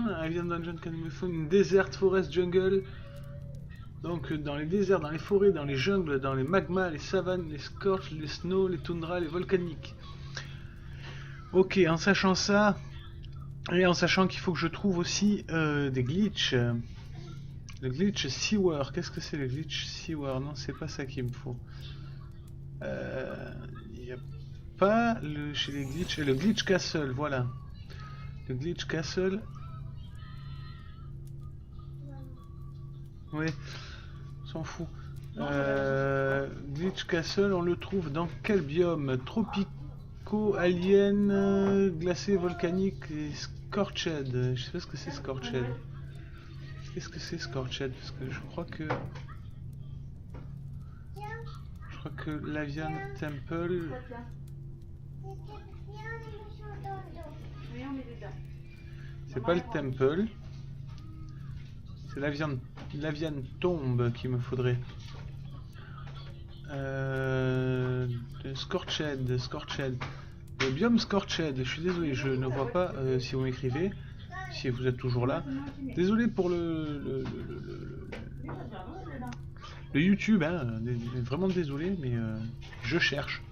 Alien Dungeon can be found in desert, forest, jungle. Donc dans les déserts, dans les forêts, dans les jungles, dans les magmas, les savanes, les scorches, les snows, les toundras, les volcaniques. Ok, en sachant ça, et en sachant qu'il faut que je trouve aussi des glitches. Le glitch sewer, qu'est-ce que c'est le glitch sewer? Non, c'est pas ça qu'il me faut. Il n'y a pas chez les glitch, le glitch castle, voilà. Le glitch castle. Oui, on s'en fout. Glitch castle, on le trouve dans quel biome? Tropico, alien, glacé, volcanique et scorched. Je sais pas ce que c'est scorched. Qu'est-ce que c'est scorched? Parce que je crois que l'Avian Temple. C'est pas le temple. C'est l'Avian Tombe qu'il me faudrait. Scorched. Le biome Scorched. Je suis désolé, je ne vois pas si vous m'écrivez. Si vous êtes toujours là. Désolé pour le YouTube, hein, vraiment désolé, mais je cherche.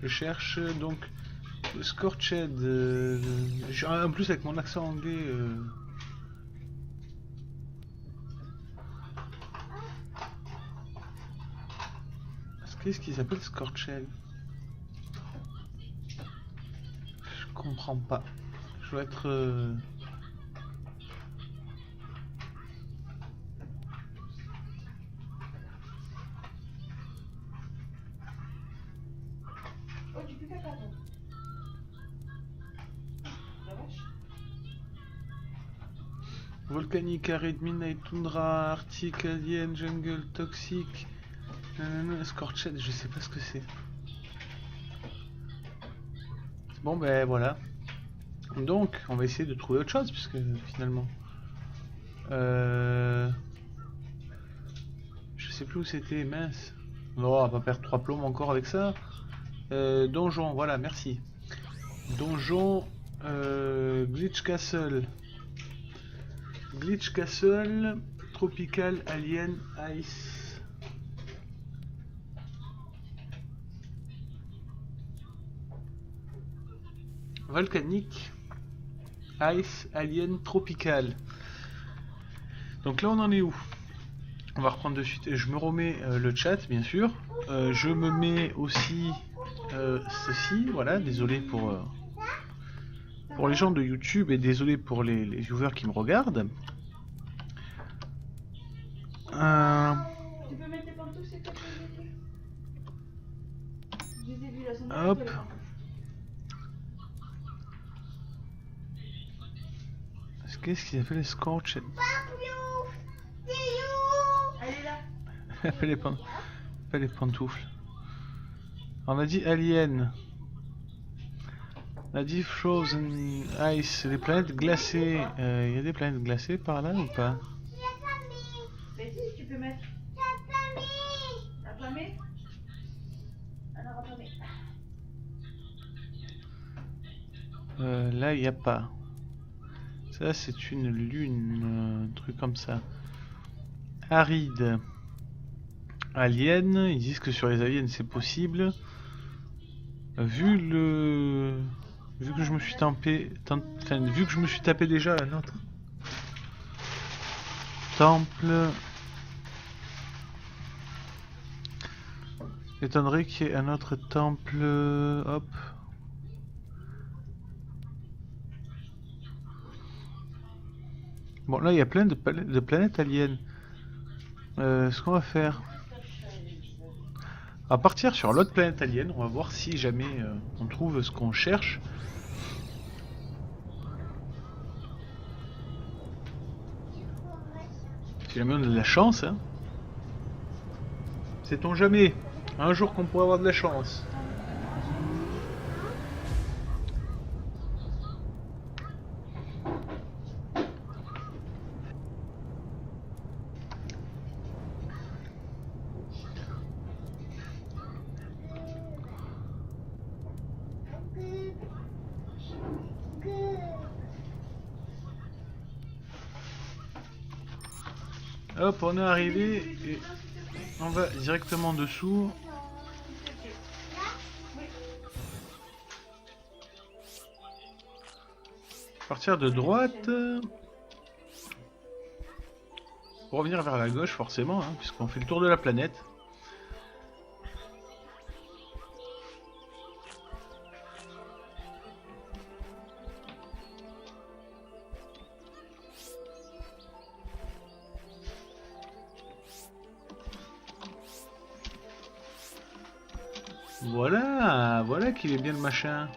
Je cherche donc Scorched. En plus avec mon accent anglais. Qu'est-ce qui s'appelle Scorched? Je comprends pas. Je dois être. Volcanique, aride, midnight, toundra, arctique, alien, jungle, toxique. Scorched, je sais pas ce que c'est. Bon ben voilà. Donc on va essayer de trouver autre chose puisque finalement. Je sais plus où c'était, mince. Non, on va pas perdre 3 plombs encore avec ça. Donjon, voilà, merci. Donjon, Glitch Castle. Glitch Castle, Tropical, Alien, Ice. Volcanique, Ice, Alien, Tropical. Donc là on en est où? On va reprendre de suite. Je me remets le chat bien sûr. Je me mets aussi ceci. Voilà, désolé pour les gens de YouTube et désolé pour les viewers qui me regardent. Tu peux mettre tes pantoufles, c'est quoi? Je les ai vus la semaine dernière. Hop. Qu'est-ce qu'ils appellent les scorched? Elle est là. Pas les pantoufles. On a dit alien. On a dit frozen ice. Les planètes glacées. Il y a des planètes glacées par là ou pas? Mais si, tu peux mettre. Affamé. Alors affamé. Là, il n'y a pas. Ça, c'est une lune. Un truc comme ça. Aride. Alien. Ils disent que sur les aliens, c'est possible. Vu que je me suis vu que je me suis tapé déjà un autre temple, étonnerait qu'il y ait un autre temple. Hop. Bon, là il y a plein de planètes aliens. Ce qu'on va faire, on va partir sur l'autre planète alien. On va voir si jamais on trouve ce qu'on cherche. Si jamais on a de la chance, hein. Sait-on jamais, un jour qu'on pourrait avoir de la chance. Hop, on est arrivé et on va directement dessous. Partir de droite. Pour revenir vers la gauche forcément, hein, puisqu'on fait le tour de la planète. Voilà, voilà qu'il est bien le machin.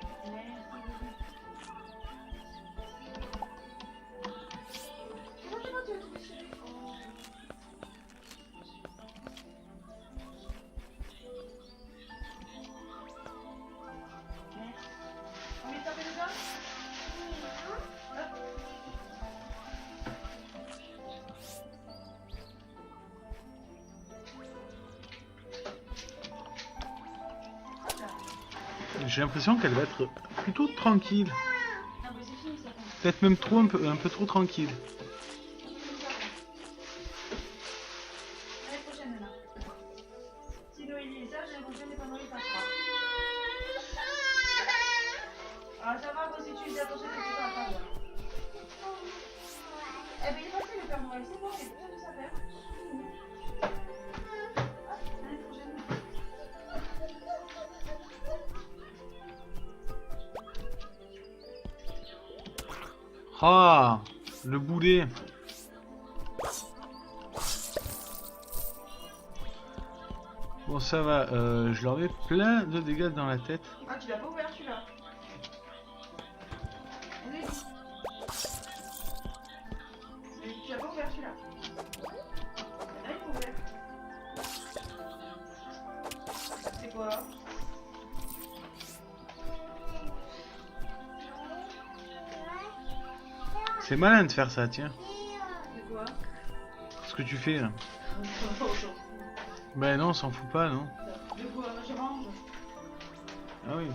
J'ai l'impression qu'elle va être plutôt tranquille. Peut-être même trop un peu trop tranquille. L'année prochaine, Nana. Si Noélie est sage, l'année prochaine, les pas Noélie passera. Ah, ça va, quand si tu dis attention, tu vas pas voir. Eh ben, il est passé le Père Noël, c'est bon, il est déjà de sa fête. L'année prochaine. Ah, le boulet. Bon, ça va, je leur mets plein de dégâts dans la tête. Ah, tu l'as pas ouvert celui-là. Oui. Mais tu l'as pas ouvert celui-là. Là, il faut ouvert. C'est quoi? C'est malin de faire ça, tiens. C'est quoi? Ce que tu fais là. Ben non, on s'en fout pas, non. De quoi? Je range. Ah oui.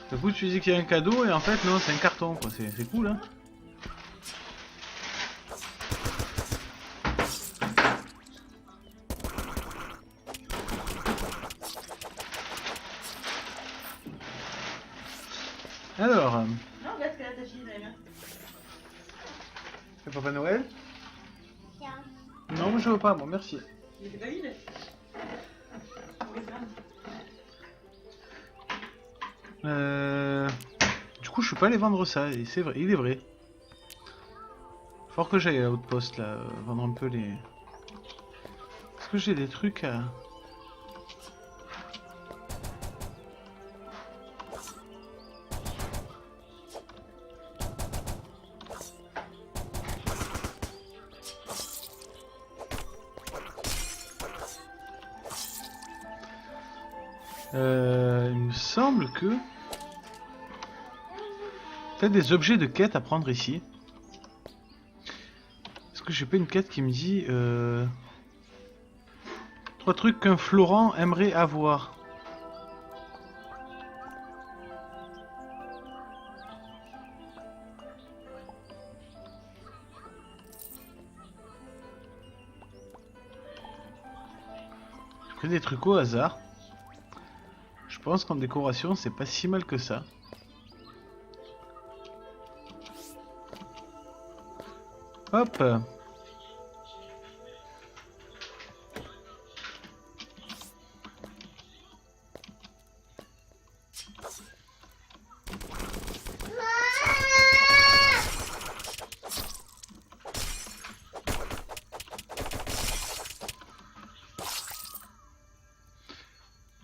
Du coup, tu dis qu'il y a un cadeau et en fait, non, c'est un carton, quoi. C'est cool, hein. Alors, Non, regarde ce qu'elle a ta fille, Naël. c'est Papa Noël? Non, je veux pas, moi, merci. Il était pas vide. Du coup, je suis pas allé vendre ça, et c'est vrai, il est vrai. Faut que j'aille à Outpost là, vendre un peu les. Est-ce que j'ai des trucs à. Il me semble que... Peut-être des objets de quête à prendre ici. Est-ce que j'ai pas une quête qui me dit... 3 trucs qu'un Florent aimerait avoir. J'ai pris des trucs au hasard. Je pense qu'en décoration, c'est pas si mal que ça. Hop.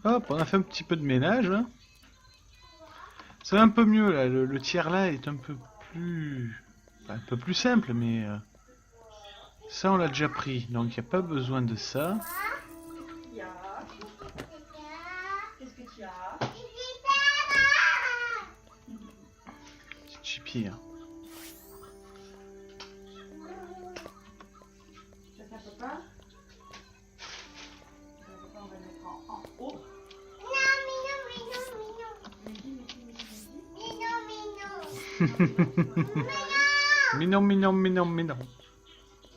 Hop, on a fait un petit peu de ménage là. Ça va un peu mieux là, le tiers là est un peu plus... enfin, un peu plus simple mais... ça on l'a déjà pris, donc il n'y a pas besoin de ça. Qu'est-ce que tu as? C'est chippy hein. Ça fait papa? On va le mettre en haut. Mignon, mignon, mignon, mignon.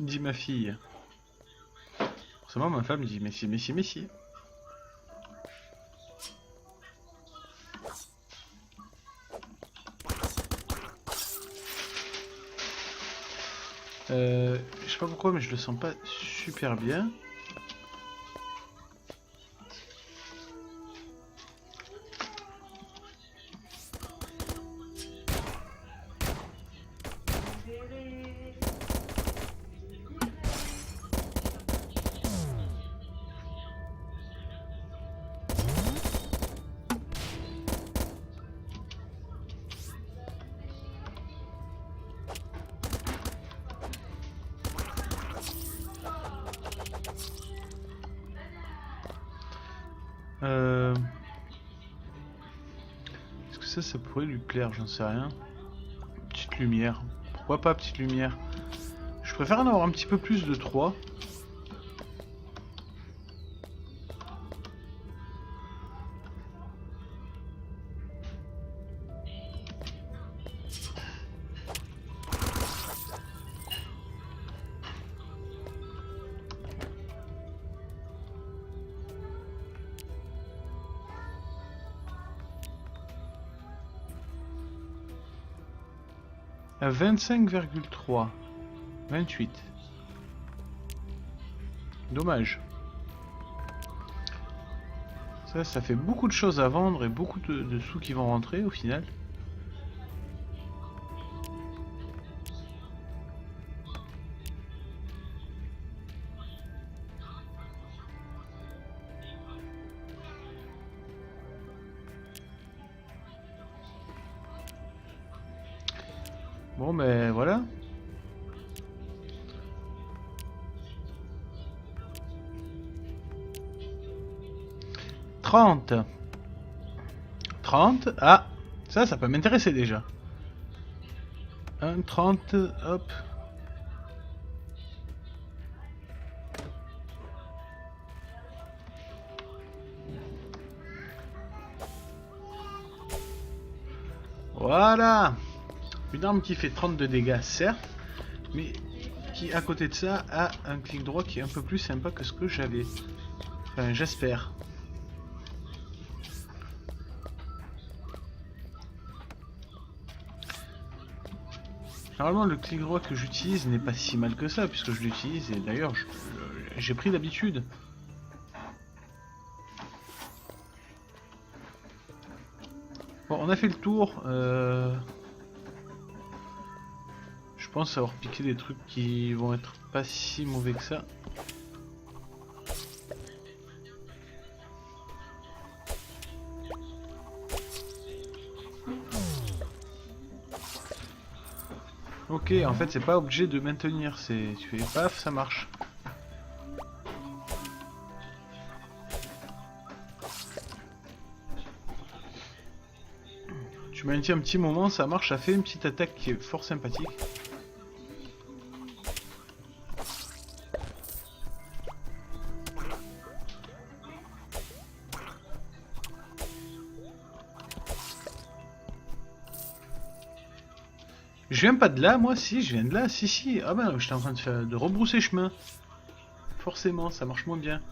dit ma fille. Forcément, ma femme dit Messi, Messi, Messi. Je sais pas pourquoi, mais je le sens pas super bien. Est-ce que ça pourrait lui plaire? J'en sais rien. Petite lumière. Pourquoi pas petite lumière? Je préfère en avoir un petit peu plus de 3. À 25,3. 28. Dommage. Ça fait beaucoup de choses à vendre et beaucoup de sous qui vont rentrer au final. Bon, ben voilà. « 30. Ah, ça peut m'intéresser déjà. 1, 30, hop. Voilà. Une arme qui fait 30 de dégâts, certes, mais qui, à côté de ça, a un clic droit qui est un peu plus sympa que ce que j'avais. Enfin, j'espère. Normalement, le clic droit que j'utilise n'est pas si mal que ça, puisque je l'utilise, et d'ailleurs, j'ai pris l'habitude. Bon, on a fait le tour. Je pense avoir piqué des trucs qui vont être pas si mauvais que ça. Ok, en fait c'est pas obligé de maintenir, c'est tu fais paf, ça marche. Tu maintiens un petit moment, ça marche, ça fait une petite attaque qui est fort sympathique. Je viens pas de là, moi, si, je viens de là, si. Ah ben, j'étais en train de rebrousser chemin. Forcément, ça marche moins bien.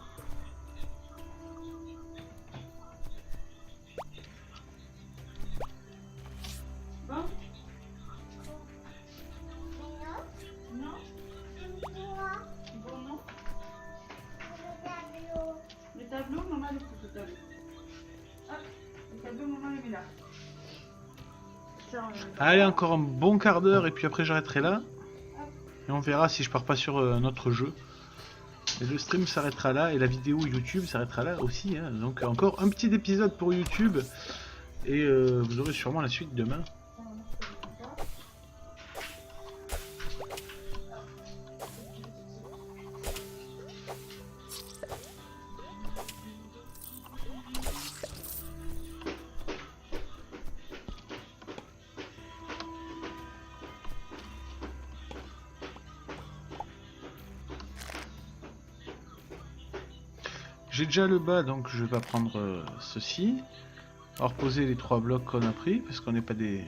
Bon. Non. Bon, non. Le tableau, maman le pousse au tableau. Hop, le tableau, maman le met là. Allez, encore un bon quart d'heure et puis après j'arrêterai là. Et on verra si je pars pas sur un autre jeu. Et le stream s'arrêtera là et la vidéo YouTube s'arrêtera là aussi. Hein. Donc encore un petit épisode pour YouTube. Et vous aurez sûrement la suite demain. J'ai déjà le bas, donc je vais pas prendre ceci. On va reposer les 3 blocs qu'on a pris, parce qu'on n'est pas des